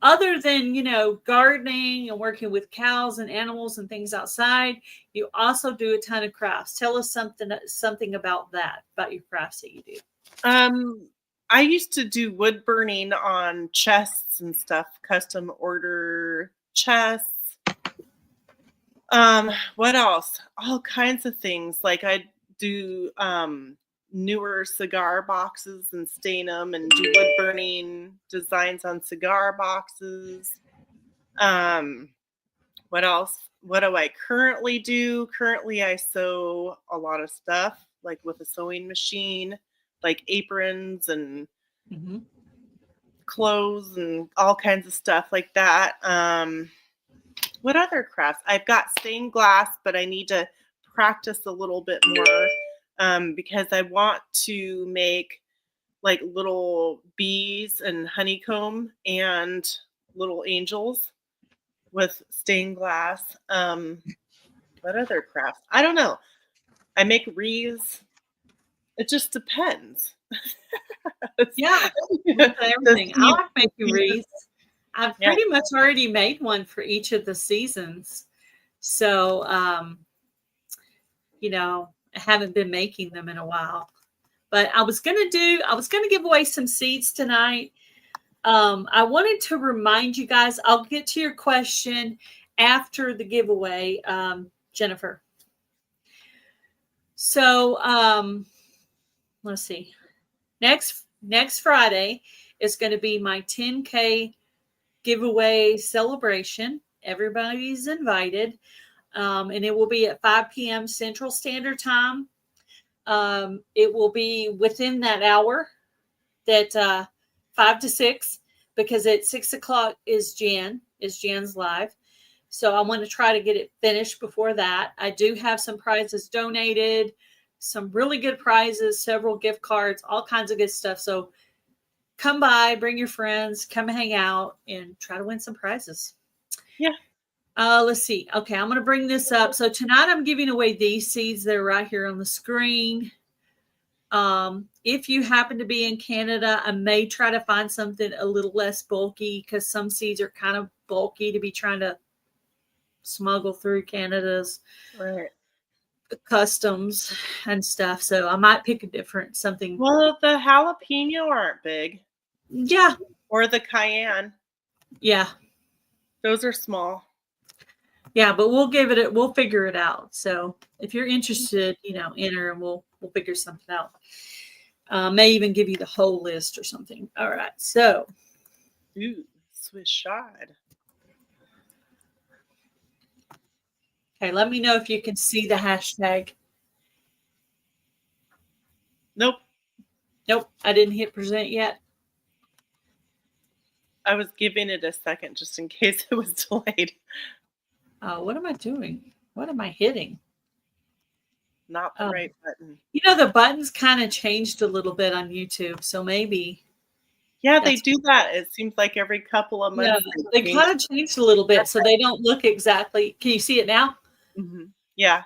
Speaker 1: other than, gardening and working with cows and animals and things outside, you also do a ton of crafts. Tell us something about that, about your crafts that you do.
Speaker 2: I used to do wood burning on chests and stuff, custom order chests. What else? All kinds of things. Like I do newer cigar boxes and stain them and do wood burning designs on cigar boxes. What else? What do I currently do? Currently, I sew a lot of stuff, like with a sewing machine, like aprons and clothes and all kinds of stuff like that. What other crafts? I've got stained glass, but I need to practice a little bit more because I want to make like little bees and honeycomb and little angels with stained glass. What other crafts? I don't know. I make wreaths. It just depends.
Speaker 1: Yeah, everything. I like making wreaths. I've pretty much already made one for each of the seasons. So, I haven't been making them in a while. But I was going to give away some seeds tonight. I wanted to remind you guys, I'll get to your question after the giveaway, Jennifer. So, let's see. Next Friday is going to be my 10K giveaway celebration. Everybody's invited. And it will be at 5 p.m. Central Standard Time. It will be within that hour, that 5 to 6, because at 6 o'clock is Jan's live. So I want to try to get it finished before that. I do have some prizes donated, some really good prizes, several gift cards, all kinds of good stuff. So come by, bring your friends, come hang out, and try to win some prizes.
Speaker 2: Yeah.
Speaker 1: Let's see. Okay, I'm going to bring this up. So tonight I'm giving away these seeds. They're right here on the screen. If you happen to be in Canada, I may try to find something a little less bulky, because some seeds are kind of bulky to be trying to smuggle through Canada's customs and stuff. So I might pick something.
Speaker 2: Well, the jalapeno aren't big.
Speaker 1: Yeah,
Speaker 2: Or the cayenne.
Speaker 1: Yeah.
Speaker 2: Those are small.
Speaker 1: Yeah, but we'll figure it out. So if you're interested, enter and we'll figure something out. May even give you the whole list or something. All right. So.
Speaker 2: Ooh, Swiss chard.
Speaker 1: Okay, let me know if you can see the hashtag.
Speaker 2: Nope.
Speaker 1: Nope, I didn't hit present yet.
Speaker 2: I was giving it a second just in case it was delayed.
Speaker 1: What am I doing? What am I hitting?
Speaker 2: Not the right button.
Speaker 1: The buttons kind of changed a little bit on YouTube, so maybe.
Speaker 2: Yeah, they do that. It seems like every couple of months.
Speaker 1: Yeah, they kind of changed a little bit, so they don't look exactly. Can you see it now?
Speaker 2: Mm-hmm. Yeah.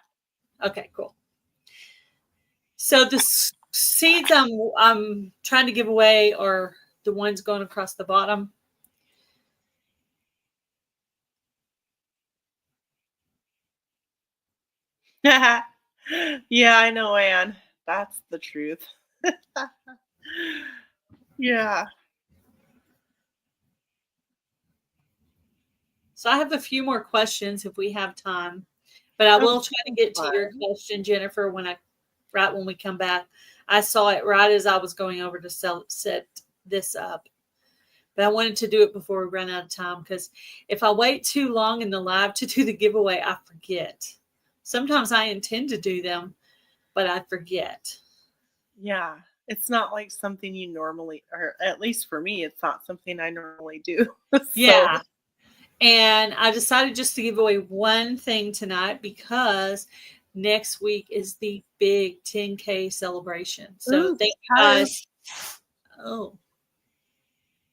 Speaker 1: Okay, cool. So the seeds I'm trying to give away are the ones going across the bottom.
Speaker 2: Yeah, I know, Anne. That's the truth. Yeah.
Speaker 1: So I have a few more questions if we have time, but I will try to get to your question, Jennifer, right when we come back. I saw it right as I was going over to set this up, but I wanted to do it before we run out of time, because if I wait too long in the live to do the giveaway, I forget. Sometimes I intend to do them, but I forget.
Speaker 2: Yeah. It's not like something you normally, or at least for me, it's not something I normally do.
Speaker 1: Yeah. And I decided just to give away one thing tonight because next week is the big 10K celebration. So thank you guys. Oh,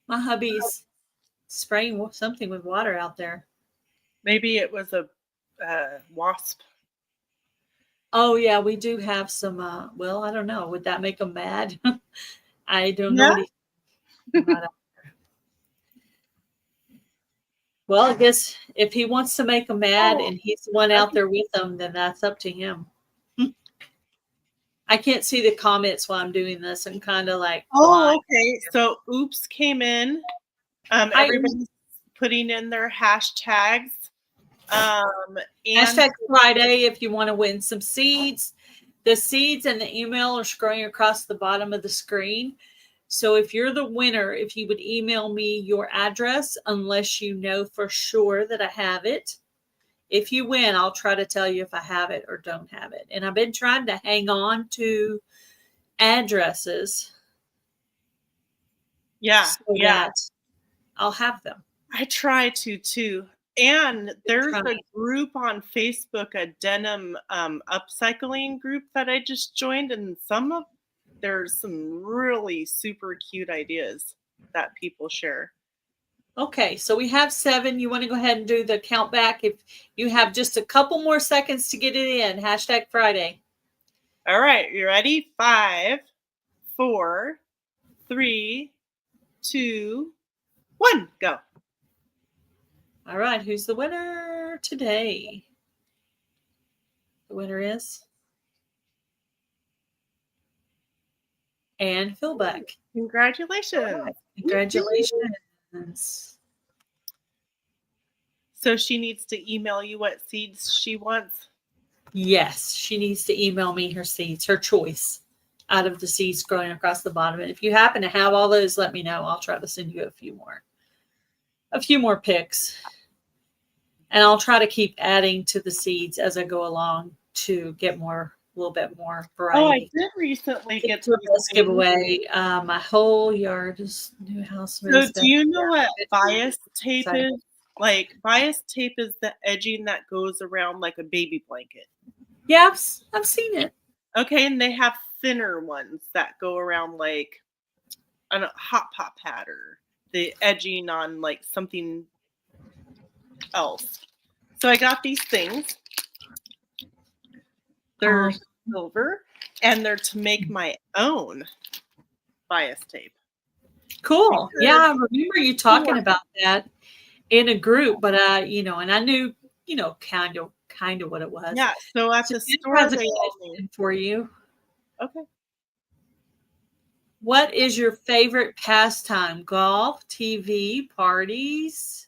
Speaker 1: my hubby's spraying something with water out there.
Speaker 2: Maybe it was a wasp.
Speaker 1: Oh, yeah, we do have some. Well, I don't know. Would that make them mad? I don't know. Well, I guess if he wants to make them mad and he's the one out there with them, then that's up to him. I can't see the comments while I'm doing this. I'm kind of like,
Speaker 2: okay. So oops came in. Everybody's putting in their hashtags.
Speaker 1: Hashtag Friday if you want to win some seeds. The seeds and the email are scrolling across the bottom of the screen. So if you're the winner, if you would email me your address, unless you know for sure that I have it. If you win, I'll try to tell you if I have it or don't have it. And I've been trying to hang on to addresses.
Speaker 2: Yeah.
Speaker 1: So that I'll have them.
Speaker 2: I try to too. And there's a group on Facebook, a denim upcycling group that I just joined, and there's some really super cute ideas that people share.
Speaker 1: Okay, so we have 7. You want to go ahead and do the count back? If you have just a couple more seconds to get it in, hashtag Friday.
Speaker 2: All right, you ready? 5, 4, 3, 2, 1, go.
Speaker 1: All right, who's the winner today? The winner is Anne Philbeck.
Speaker 2: Congratulations.
Speaker 1: Right. Congratulations.
Speaker 2: So she needs to email you what seeds she wants?
Speaker 1: Yes, she needs to email me her seeds, her choice out of the seeds growing across the bottom. And if you happen to have all those, let me know. I'll try to send you a few more picks. And I'll try to keep adding to the seeds as I go along to get a little bit more variety.
Speaker 2: Oh, I did recently get
Speaker 1: to this giveaway. My whole yard is new house.
Speaker 2: So do you know what bias tape is? Like, bias tape is the edging that goes around like a baby blanket.
Speaker 1: Yeah, I've seen it.
Speaker 2: Okay, and they have thinner ones that go around like a hot pot pad or the edging on like something else. So I got these things. They're silver, and they're to make my own bias tape.
Speaker 1: Cool. Yeah, I remember you talking about that in a group, but and I knew, kind of what it was.
Speaker 2: Yeah. So at the store,
Speaker 1: they for you.
Speaker 2: Okay.
Speaker 1: What is your favorite pastime? Golf, TV, parties?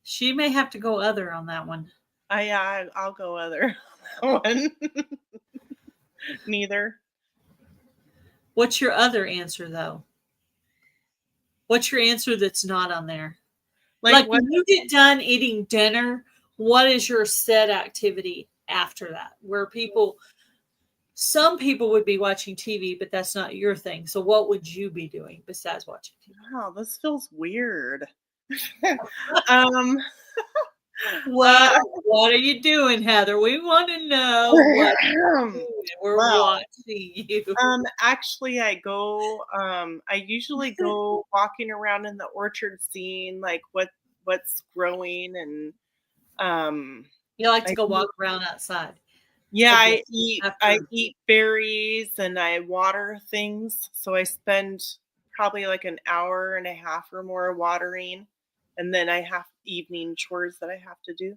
Speaker 1: She may have to go other on that one.
Speaker 2: I'll go other one. Neither.
Speaker 1: What's your other answer, though? What's your answer that's not on there? Like
Speaker 2: what?
Speaker 1: when you get done eating dinner, what is your set activity after that? Where some people would be watching TV, but that's not your thing. So what would you be doing besides watching TV?
Speaker 2: Wow, this feels weird. um,
Speaker 1: What are you doing, Heather? We want to know what you're doing. We're watching you.
Speaker 2: Actually, I usually go walking around in the orchard, seeing like what's growing, and
Speaker 1: you like to go walk around outside.
Speaker 2: Yeah, I eat berries and I water things. So I spend probably like an hour and a half or more watering, and then I have evening chores that I have to do.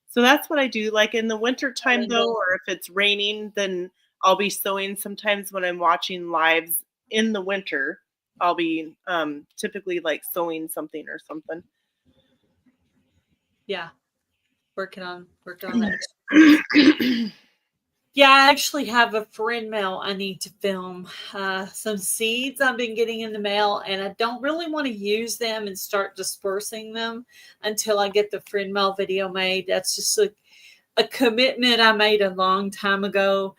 Speaker 2: So that's what I do. Like in the winter time though, or if it's raining, then I'll be sewing. Sometimes when I'm watching lives in the winter, I'll be typically like sewing something or something.
Speaker 1: Yeah. Working on that. Yeah, I actually have a friend mail I need to film. Some seeds I've been getting in the mail, and I don't really want to use them and start dispersing them until I get the friend mail video made. That's just a commitment I made a long time ago,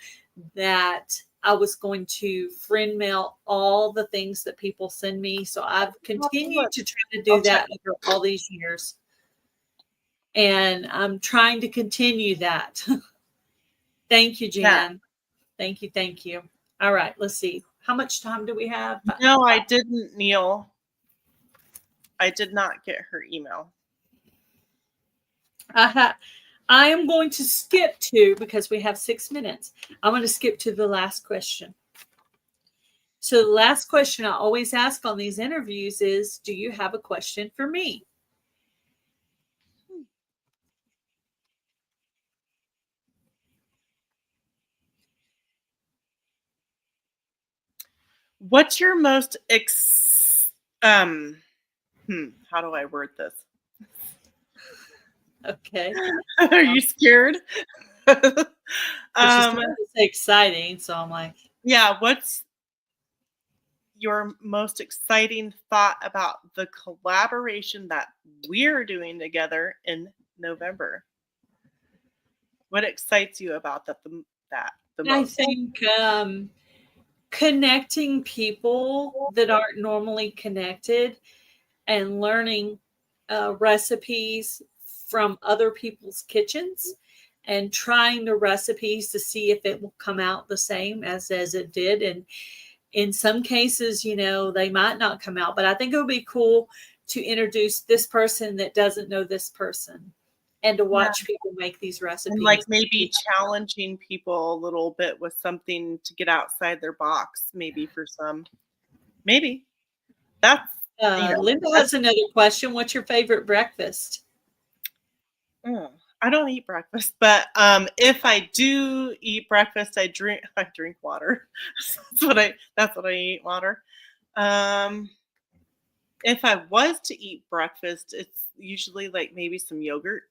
Speaker 1: that I was going to friend mail all the things that people send me. So I've continued to try to do that over all these years. And I'm trying to continue that. Thank you, Jan. Yeah. Thank you. All right, let's see. How much time do we have?
Speaker 2: No, I didn't, Neil. I did not get her email.
Speaker 1: I am going to skip to, because we have 6 minutes, I'm going to skip to the last question. So the last question I always ask on these interviews is, do you have a question for me?
Speaker 2: What's your most how do I word this?
Speaker 1: Okay.
Speaker 2: Are you scared?
Speaker 1: It's exciting, so I'm like,
Speaker 2: yeah, what's your most exciting thought about the collaboration that we're doing together in November? What excites you about the most?
Speaker 1: I think connecting people that aren't normally connected and learning recipes from other people's kitchens and trying the recipes to see if it will come out the same as it did. And in some cases, they might not come out, but I think it would be cool to introduce this person that doesn't know this person, and to watch people make these recipes.
Speaker 2: And like maybe challenging people a little bit with something to get outside their box, maybe for some. Maybe. That's
Speaker 1: Linda has another question. What's your favorite breakfast?
Speaker 2: I don't eat breakfast, but if I do eat breakfast, I drink water. That's what I eat, water. If I was to eat breakfast, it's usually like maybe some yogurt.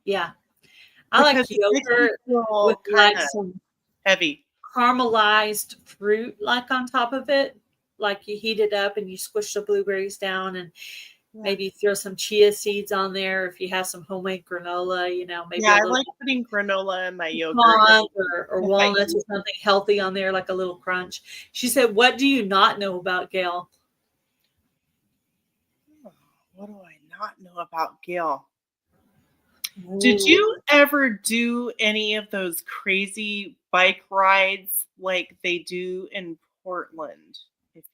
Speaker 1: Yeah. I like yogurt with like some
Speaker 2: heavy
Speaker 1: caramelized fruit like on top of it. Like you heat it up and you squish the blueberries down, and maybe throw some chia seeds on there if you have some homemade granola, maybe.
Speaker 2: Yeah, I like putting granola in my yogurt.
Speaker 1: Or walnuts or something healthy on there, like a little crunch. She said, what do you not know about Gail?
Speaker 2: What do I not know about Gail? Did you ever do any of those crazy bike rides like they do in Portland?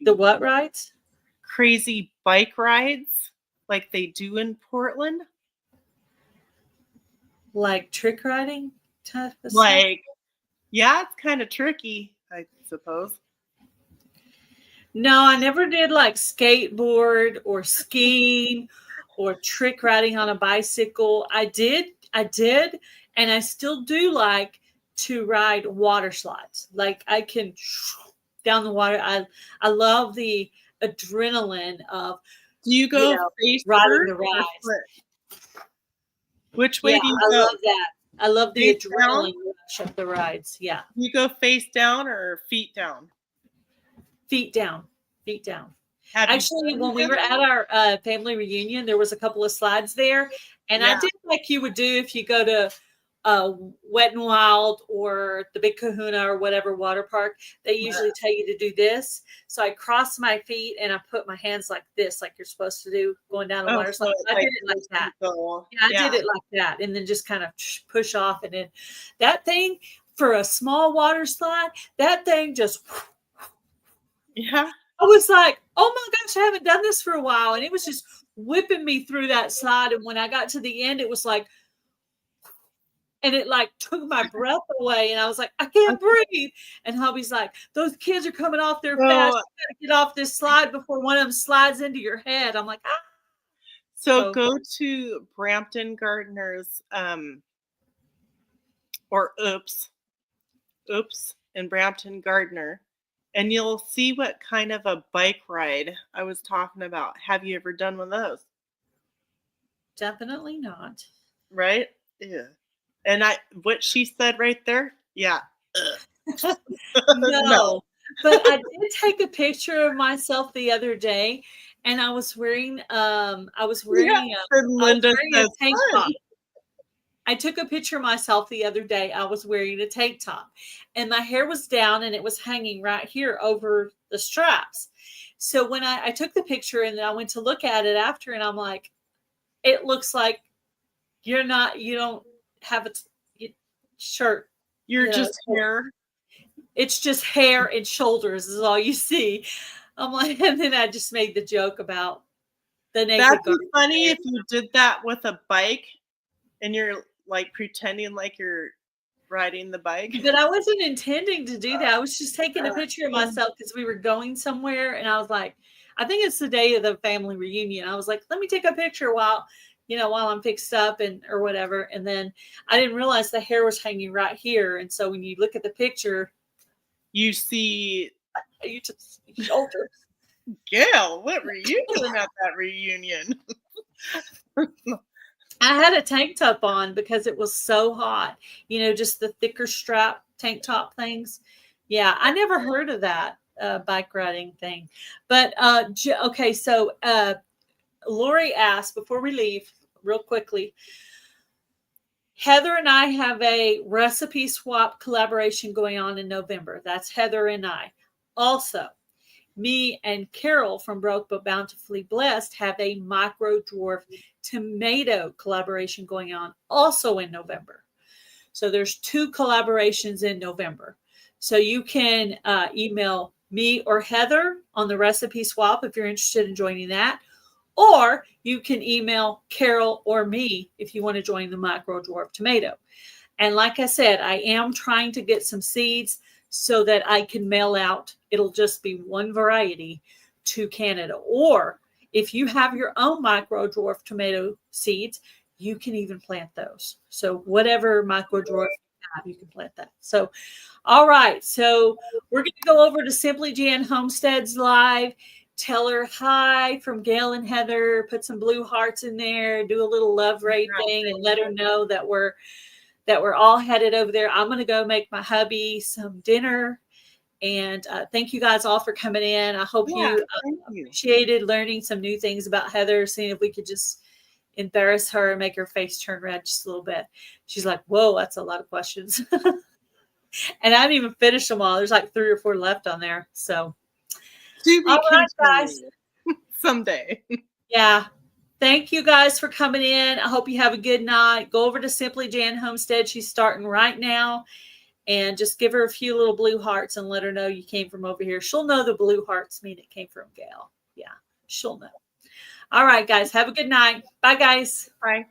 Speaker 1: The what rides?
Speaker 2: Crazy bike rides like they do in Portland?
Speaker 1: Like trick riding type of
Speaker 2: stuff? Yeah, it's kind of tricky, I suppose.
Speaker 1: No, I never did like skateboard or skiing or trick riding on a bicycle. I did, and I still do like to ride water slides. Like I can down the water. I love the adrenaline of
Speaker 2: Do you go face
Speaker 1: riding
Speaker 2: first
Speaker 1: the
Speaker 2: or
Speaker 1: rides.
Speaker 2: foot? Which way
Speaker 1: Yeah,
Speaker 2: do you
Speaker 1: I
Speaker 2: go?
Speaker 1: love that. I love the
Speaker 2: Face
Speaker 1: adrenaline rush of the rides. Yeah.
Speaker 2: Do you go face down or feet down?
Speaker 1: Feet down. Feet down.
Speaker 2: Have you
Speaker 1: Actually,
Speaker 2: done
Speaker 1: when we were
Speaker 2: them?
Speaker 1: at our family reunion, there was a couple of slides there, and I
Speaker 2: Yeah.
Speaker 1: did like you would do if you go to Wet and Wild or the Big Kahuna or whatever water park. They usually tell you to do this. So I crossed my feet and I put my hands like this, like you're supposed to do going down the water slide. I did it like that. Yeah, I did it like that, and then just kind of push off, and then that thing for a small water slide, that thing just.
Speaker 2: Yeah.
Speaker 1: I was like, oh my gosh, I haven't done this for a while. And it was just whipping me through that slide. And when I got to the end, it was like, and it like took my breath away. And I was like, I can't breathe. And hubby's like, those kids are coming off there fast. You gotta get off this slide before one of them slides into your head. I'm like, ah.
Speaker 2: So go to Brampton Gardeners, or Oops in Brampton Gardner, and you'll see what kind of a bike ride I was talking about. Have you ever done one of those?
Speaker 1: Definitely not.
Speaker 2: Right? Yeah. And what she said right there? Yeah.
Speaker 1: No. But I did take a picture of myself the other day, and I was wearing a tank top. I took a picture of myself the other day. I was wearing a tank top, and my hair was down, and it was hanging right here over the straps. So when I took the picture, and then I went to look at it after, and I'm like, it looks like you don't have a shirt.
Speaker 2: You're just hair.
Speaker 1: It's just hair and shoulders is all you see. I'm like, and then I just made the joke about the naked.
Speaker 2: That'd be funny if you did that with a bike and you're like pretending like you're riding the bike.
Speaker 1: But I wasn't intending to do that. I was just taking a picture of myself because we were going somewhere, and I was like, I think it's the day of the family reunion. I was like, let me take a picture while I'm fixed up or whatever. And then I didn't realize the hair was hanging right here. And so when you look at the picture,
Speaker 2: you see
Speaker 1: just shoulders.
Speaker 2: Gail, what were you doing at that reunion?
Speaker 1: I had a tank top on because it was so hot. Just the thicker strap tank top things. Yeah, I never heard of that bike riding thing. But okay, so Lori asked before we leave, real quickly. Heather and I have a recipe swap collaboration going on in November. That's Heather and I. Also, me and Carol from Broke But Bountifully Blessed have a micro dwarf tomato collaboration going on also in November. So there's 2 collaborations in November. So you can email me or Heather on the recipe swap if you're interested in joining that. Or you can email Carol or me if you want to join the micro dwarf tomato. And like I said, I am trying to get some seeds so that I can mail out. It'll just be one variety to Canada. Or if you have your own micro dwarf tomato seeds, you can even plant those. So whatever micro dwarf you have, you can plant that. So, all right. So we're going to go over to Simply Jan Homestead's live. Tell her hi from Gail and Heather. Put some blue hearts in there. Do a little love rate thing, and let her know that we're all headed over there. I'm going to go make my hubby some dinner. And thank you guys all for coming in. I hope you appreciated learning some new things about Heather, seeing if we could just embarrass her and make her face turn red just a little bit. She's like, whoa, that's a lot of questions. And I didn't even finish them all. There's like 3 or 4 left on there. So, all right, guys.
Speaker 2: Someday.
Speaker 1: Yeah. Thank you guys for coming in. I hope you have a good night. Go over to Simply Jan Homestead. She's starting right now. And just give her a few little blue hearts and let her know you came from over here. She'll know the blue hearts mean it came from Gail. Yeah, she'll know. All right, guys. Have a good night. Bye, guys.
Speaker 2: Bye.